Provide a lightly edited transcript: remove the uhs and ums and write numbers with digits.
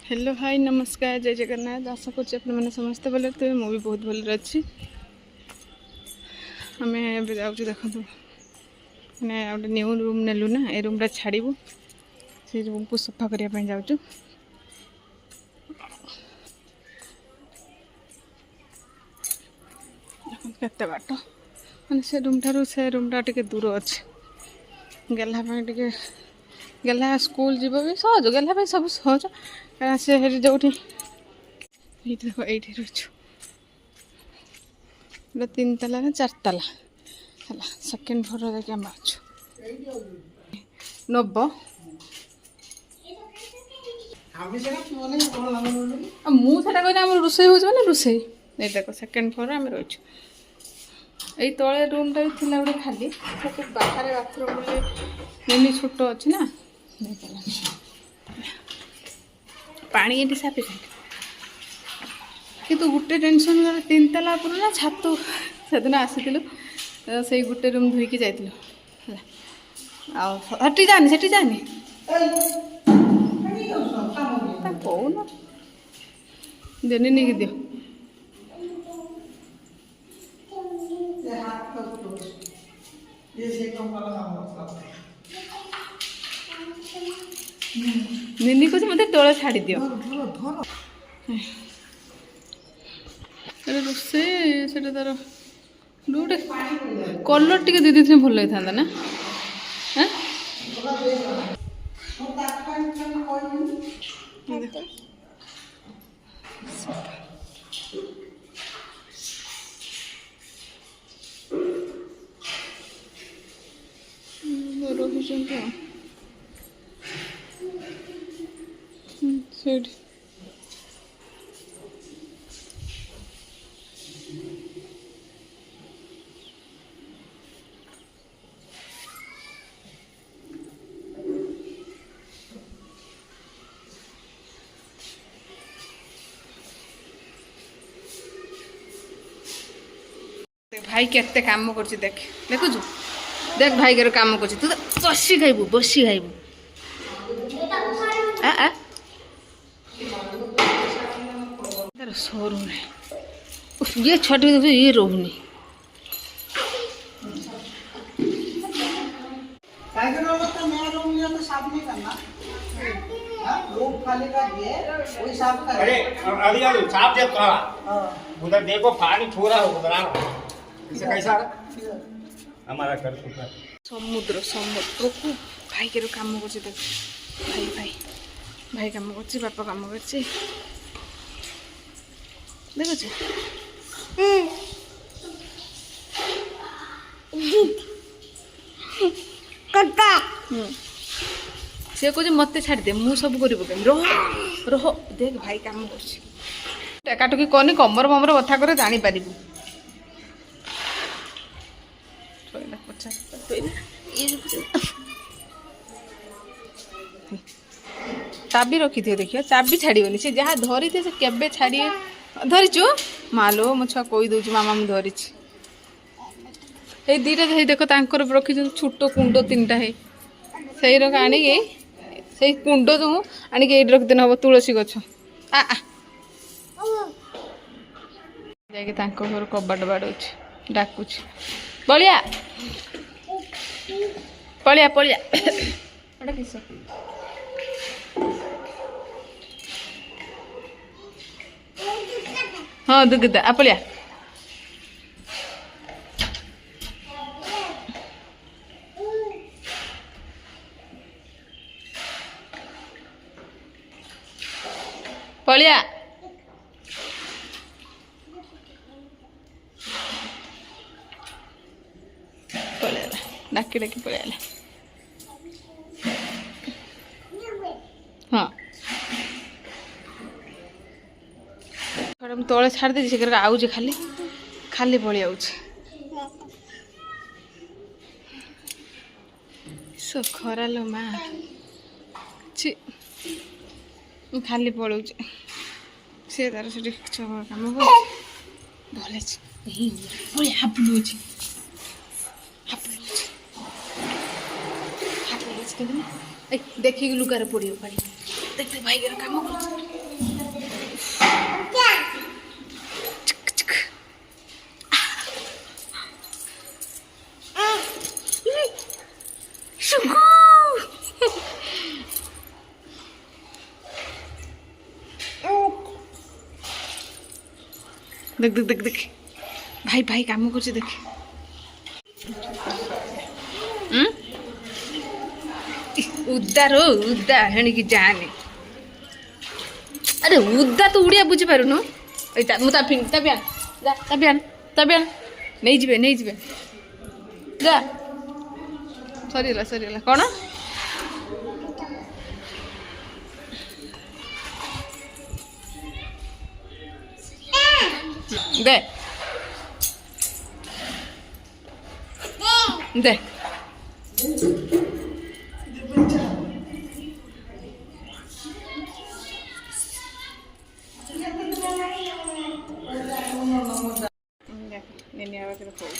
hello hi नमस्कार जय जगन्नाथ आशा कर समस्ते भले थे मु भी बहुत भल अच्छी आम जाऊँ देखो मैंने गोटे न्यू रूम नेलु ना ए रूम छाड़ू से रूम को सफा करने जाऊँ केते बाट मैंने से रूम ठारू से रूम टा टे दूर अच्छे गेला टे गेला स्कूल जीव भी सहज गेला सब सहज क्या से जो देख ये रोचु 3 ताला ना 4 ताला है सेकेंड फ्लोर देखिए आम अच्छु नब मुझे कह रोसे हो रोसे ये देख सेकेंड फ्लोर आम रही यही तले रूम टा भी गोटे खाली बाहर बाथरूम मिनी छोट अच्छी ना पानी ये साफिसीयंट कि गोटे टेंशन 3 ताला उपर ना छात से दिन आसी से गोटे रूम धोईकी जाइलु आटी जानी से जानी कौन देनी नहीं दियो निनी को मत तोड़ छाड़ी दियो रोसे से तार गोटे कलर टी दे दी भल होता ना रही भाई केते काम कर देख देखु देख भाई के काम कर तू तो बसी खाइबू शोरूम ये छोटी ये रोहनी उधर देखो पानी छोड़ा हो उधर इसे कैसा हमारा कर समुद्र समुद्र को भाई के काम कर देख भाई भाई भाई काम कर बापा काम कर देखो से कह मत छाड़ दे मु सब कर रह रह देख भाई काम कर काटुकी कहनी कमर ममर बथा कर जानी पारू चाबी रखी थी देखिए चाबी छाड़ीनी से जहाँ धरी थे से केबे छाड़ी धरीचु मालो मो छुआ कही दूची मामा मुझे धरी ये दीटा देख तांकर रखी छोट कुंड 3टा है से आणिकी से कुंड जो आणिकी ये रखिदेन हम तुलसी गछ आ घर कबाट बाड़ौच डाकुच पलिया पलिया पलिया किस हाँ दुगदा आ पलिया पलिया डाकी डाकी पलिया हाँ तले छाड़ दे से आउे खाली खाली पलि आउे सो खरा लो माँ ची खाली पलाऊ से तार से काम भले हापुलू देखिए लुगार पड़ो पानी देखते भाई के काम कर देख देख देख देख भाई भाई काम कर देख उद्दा रो उद्दा हेणिकी जाने अरे उद्दा तो उड़िया बुझी पारुनु मुता फिंग तबियान जा तबियान तबियान नहीं जिबे जा सरीला कौन दे दे निन्या वगैरह पड़े